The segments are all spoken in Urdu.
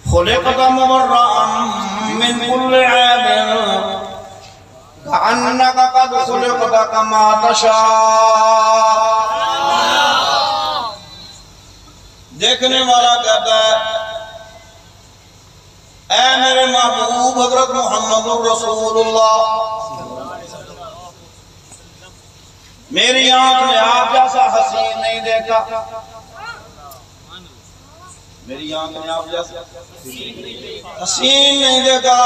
خلقت مبرأ من كل عيب كأنك قد خلقت كما تشاء. دیکھنے والا کہتا ہے اے میرے محبوب حضرت محمد الرسول اللہ، میری آنکھ نے آپ جیسا حسین نہیں دیکھا. میری آنکھ نے آپ جیسا حسین نہیں دیکھا.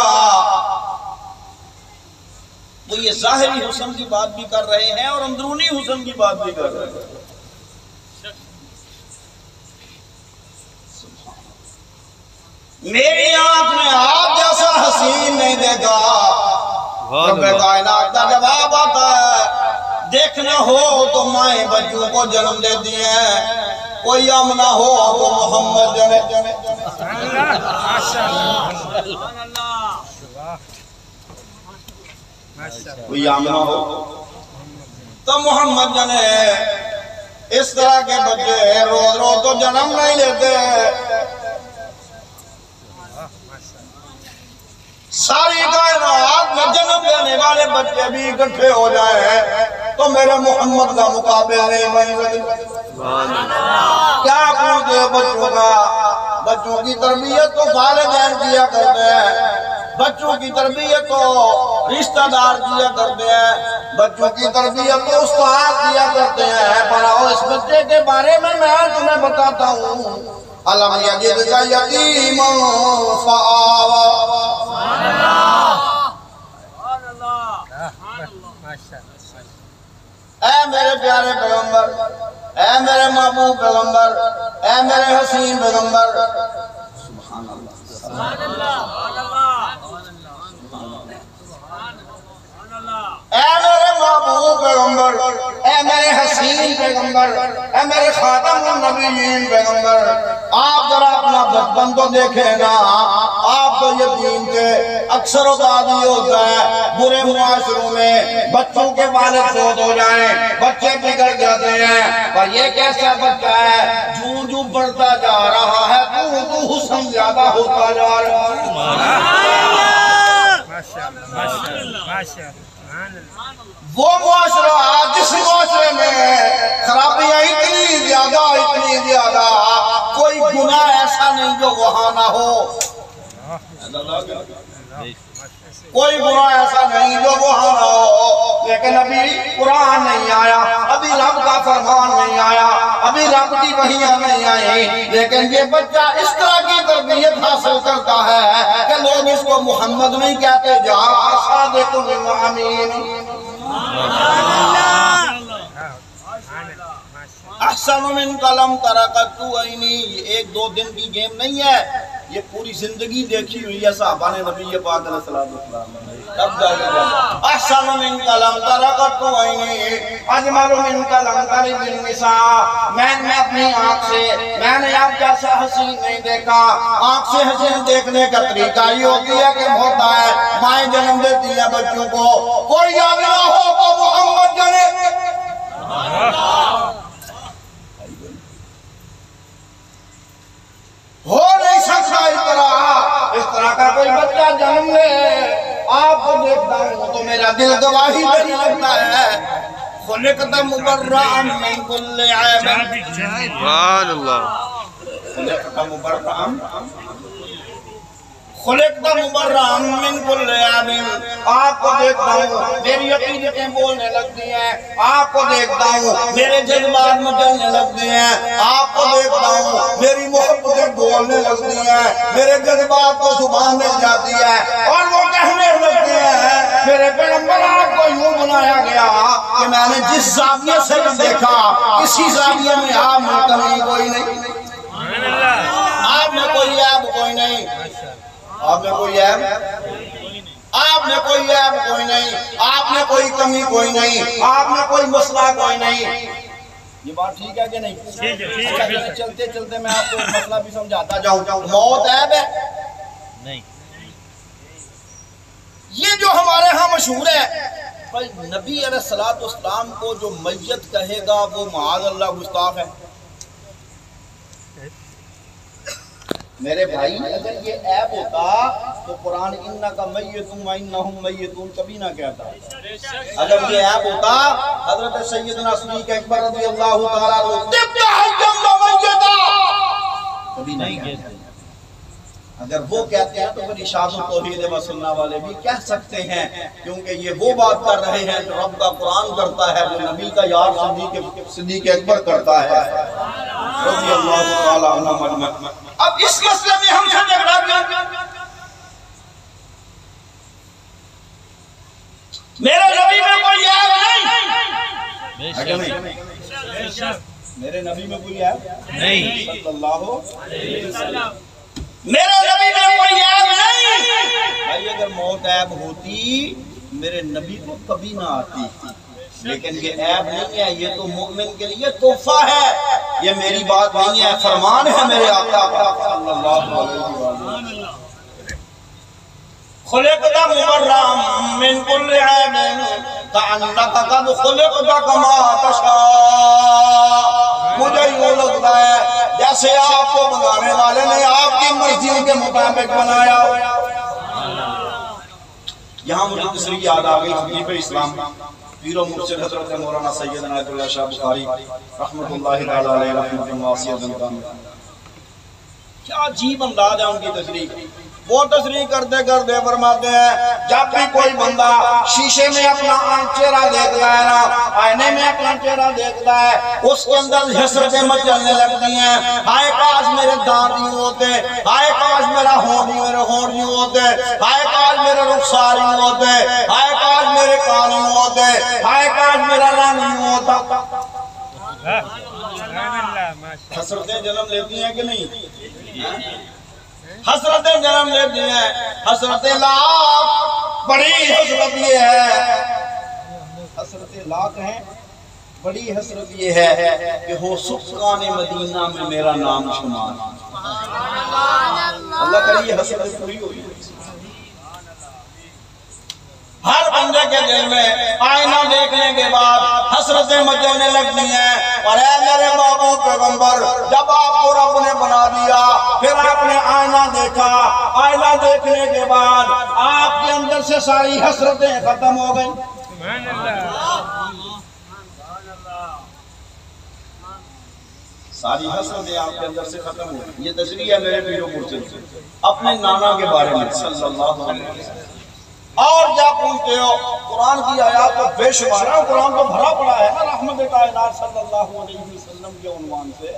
وہ یہ ظاہری حسن کی بات بھی کر رہے ہیں اور اندرونی حسن کی بات بھی کر رہے ہیں. میری آنکھ نے آپ جیسا حسین نہیں دیکھا. رب کائنات کا جواب آتا ہے دیکھنا ہو تو مائیں بچوں کو جنم دیتی ہیں، کوئی آمنہ ہو تو محمد جنے. کوئی آمنہ ہو تو محمد جنے. اس طرح کے بچے روز روز تو جنم نہیں لیتے. ساری کائنات میں جنم لینے والے بچے بھی اکٹھے ہو جائیں تو میرے محمد کا مقابلہ نہیں بن سکتے. کیا پوچھے بچوں کا؟ بچوں کی تربیت تو والدین کیا کرتے ہیں، بچوں کی تربیت تو رشتہ دار کیا کرتے ہیں، بچوں کی تربیت تو استاد کیا کرتے ہیں. پر آؤ اس بچے کے بارے میں تمہیں بتاتا ہوں. علم یجدک یتیما فآوی. اے میرے پیارے پیغمبر، اے میرے محبوب پیغمبر، اے میرے حسین پیغمبر، سبحان اللہ، اے میرے محبوب پیغمبر، اے میرے حسین پیغمبر، اے میرے خاتم النبیین پیغمبر، آپ ذرا اپنا بچپن تو دیکھیں نا. آپ تو یتیم تھے. اکثر اوقات یہ ہوتا ہے برے معاشروں میں بچوں کے والد فوت ہو جائیں، بچے بگڑ جاتے ہیں. پر یہ کیسا بچہ ہے جوں جوں بڑھتا جا رہا ہے تو حسن زیادہ ہوتا جا رہا ہے. وہ معاشرہ جس معاشرے میں خرابیاں اتنی زیادہ کوئی گناہ ایسا نہیں جو وہاں نہ ہو. کوئی گناہ ایسا نہیں جو وہاں نہ ہو. لیکن ابھی قرآن نہیں آیا، ابھی رب کا فرمان نہیں آیا، ابھی رب کی وحیاں نہیں آئی. لیکن یہ بچہ اس طرح کی تربیت حاصل کرتا ہے کہ لوگ اس کو محمد نہیں کہتے جا صادق الامین. احسن من قلم ترکت عینی. یہ ایک دو دن کی گیم نہیں ہے، یہ پوری زندگی دیکھی ہوئی ہے صحابہ نے نبی پاک علیہ السلام. احسن من قلم ترکت عینی اجمل من قلم ترک النساء. میں نے اپنی آنکھ سے میں نے آپ جیسا حسین نہیں دیکھا. آنکھ سے حسین دیکھنے کا طریقہ یہ ہوتی ہے کہ ہوتا ہے مائیں جنم دیتی ہیں بچوں کو. کوئی آگے ہو تو محمد جنے. ہو نہیں سکتا اس طرح کا کوئی بچہ جنم لے. آپ کو دیکھتا ہوں تو میرا دل گواہی نہیں لگتا ہے. خلقت مبرأ من کل عیب. سبحان اللہ. خلقت مبرأ من کل عیب. آپ کو دیکھتا ہوں میری عقیدتیں بولنے لگتی ہیں. آپ کو دیکھتا ہوں میرے جذبات مچلنے لگتے ہیں. آپ کو دیکھتا ہوں میری محبتیں بولنے لگتی ہیں. میرے جذبات کو زبان مل جاتی ہے اور وہ کہنے لگتے ہیں میرے پیغمبر آپ کو یوں بنایا گیا کہ میں نے جس زاویے سے دیکھا اسی زاویے میں آپ میں کمی کوئی نہیں، آپ میں کوئی عیب کوئی نہیں، آپ میں کوئی عیب آپ میں کوئی عیب کوئی نہیں، آپ میں کوئی کمی کوئی نہیں، آپ میں کوئی مسئلہ کوئی نہیں. یہ بات ٹھیک ہے کہ نہیں؟ چلتے چلتے میں آپ کو مسئلہ بھی سمجھاتا جاؤں. موت عیب ہے نہیں. یہ جو ہمارے ہاں مشہور ہے بھائی نبی علیہ السلام کو جو میت کہے گا وہ معاذ اللہ گستاخ ہے؟ میرے بھائی اگر یہ عیب ہوتا تو قرآن انکا میتون و انہم میتون کبھی نہ کہتا. اگر یہ عیب ہوتا حضرت سیدنا صدیق اکبر رضی اللہ تعالیٰ کبھی نہیں کہتے. اگر وہ کہتے ہیں تو پھر ارشاد توحید و سنہ والے بھی کہہ سکتے ہیں، کیونکہ یہ وہ بات کر رہے ہیں جو رب کا قرآن کرتا ہے، جو نبی کا یار صدیق اکبر کرتا ہے رضی اللہ تعالیٰ عنہ. اب اس مسئلے میں ہم سے جھگڑا کیا؟ میرے نبی میں کوئی عیب نہیں، میرے نبی میں کوئی عیب نہیں صلی اللہ علیہ وسلم. میرے نبی میں کوئی عیب نہیں. بھائی اگر موت عیب ہوتی میرے نبی کو کبھی نہ آتی، لیکن یہ عیب نہیں ہے، یہ تو مومن کے لیے تحفہ ہے. یہ میری بات نہیں ہے، فرمان ہے میرے آقا صلی اللہ علیہ وسلم. خلقت مبرأ من كل عیب کأنک قد خلقت کما تشاء. مجھے یوں لگتا ہے جیسے آپ کو بنانے والے نے آپ کی مرضی کے مطابق بنایا. یہاں مجھے تشریح یاد آ گئی حبیب اسلام پیر و مرشد حضرت مولانا سیدنا آیت اللہ شاہ بخاری رحمۃ اللہ تعالی علیہ رحمۃ واسعہ. کیا عجیب انداز ہے ان کی تشریح. وہ تشریح کرتے کرتے فرماتے ہیں جب بھی کوئی بندہ شیشے میں اپنا چہرہ دیکھتا ہے نا، آئینے میں اپنا چہرہ دیکھتا ہے، اس کے اندر حسرتیں مچلنے لگتی ہیں. ہائے کاش میرے دانت یوں ہوتے، ہائے کاش میرا ہونٹ یوں ہوتے، ہائے کاش میرے رخسار یوں ہوتے، ہائے کاش میرے کان یوں ہوتے، ہائے کاش میرا رنگ یوں ہوتا. حسرتیں جنم لیتی ہیں کہ نہیں؟ حسرتیں جنم لیتی ہیں. حسرتیں لاکھ، بڑی حسرت یہ ہے، حسرتیں لاکھ ہیں، بڑی حسرت یہ ہے کہ ہو سکان مدینہ میں میرا نام شمار. اللہ کرے یہ حسرت پوری ہوئی. ہر بندے کے دل میں آئینہ دیکھنے کے بعد حسرتیں مچلنے لگتی ہیں. اور اے میرے محبوب پیغمبر، جب آپ کو رب نے بنا دیا پھر آپ نے آئینہ دیکھا، آئینہ دیکھنے کے بعد آپ کے اندر سے ساری حسرتیں ختم ہو گئیں. ساری حسرتیں آپ کے اندر سے ختم ہو گئیں. یہ تشریح ہے میرے پیرو مرشد سے اپنے نانا کے بارے میں صلی اللہ علیہ وسلم. اور کیا پوچھتے ہو؟ قرآن کی آیات تو بے شمار ہے، قرآن تو بھرا پڑا ہے نا رحمت کائنات صلی اللہ علیہ وسلم کے عنوان سے.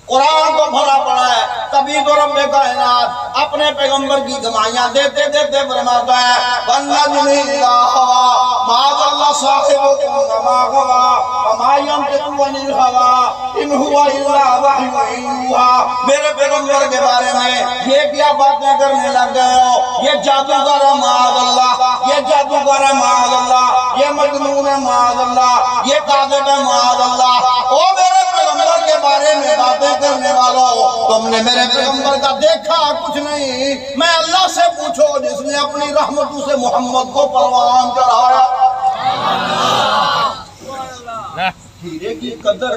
قرآن تو بھرا پڑا ہے. کبھی تو رب کائنات اپنے پیغمبر کی گواہیاں دیتے دیتے فرماتا ہے وَالنَّجْمِ إِذَا هَوَىٰ مَا ضَلَّ صَاحِبُكُمْ وَمَا غَوَىٰ وَمَا يَنطِقُ عَنِ الْهَوَىٰ إِنْ هُوَ إِلَّا وَحْيٌ يُوحَىٰ. میرے پیغمبر کے بارے میں یہ کیا باتیں کرنے لگ گئے ہو؟ یہ جادوگر ہے معاذ اللہ، یہ جادوگر ہے معاذ اللہ، یہ مجنون ہے معاذ اللہ، یہ کاذب ہے معاذ اللہ. او میرے پیغمبر کے بارے میں باتیں کرنے والوں، تم نے میرے پیغمبر کا دیکھا کچھ نہیں. میں اللہ سے پوچھو جس نے اپنی رحمتوں سے محمد کو پروان چڑھایا. ہیرے کی قدر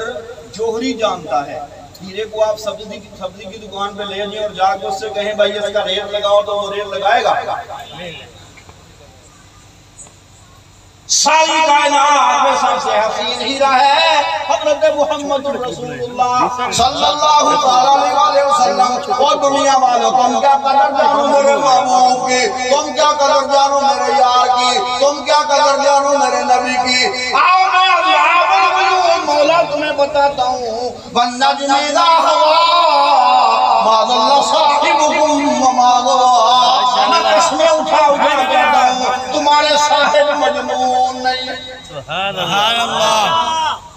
جوہری جانتا ہے. ہیرے کو آپ سبزی کی دکان پہ لے جائیں اور جا کے اس سے کہیں بھائی اس کا ریٹ لگاؤ تو وہ ریٹ لگائے گا. ساری کائنات میں سب سے حسین ہیرا ہے حضرت محمد رسول اللہ صلی اللہ علیہ وسلم. اور دنیا والوں تم کیا قدر جانو میرے محبوب کی، تم کیا قدر جانو میرے یار کی، تم کیا قدر جانو میرے نبی کی. آؤ میں اللہ مولا تمہیں بتاتا ہوں وَالنَّجْمِ إِذَا هَوَىٰ مَا ضَلَّ صَاحِبُكُمْ وَمَا غَوَىٰ. میں قسمیں اٹھا کہتا ہوں تمہارے صاحب مجنون نہیں. سبحان اللہ.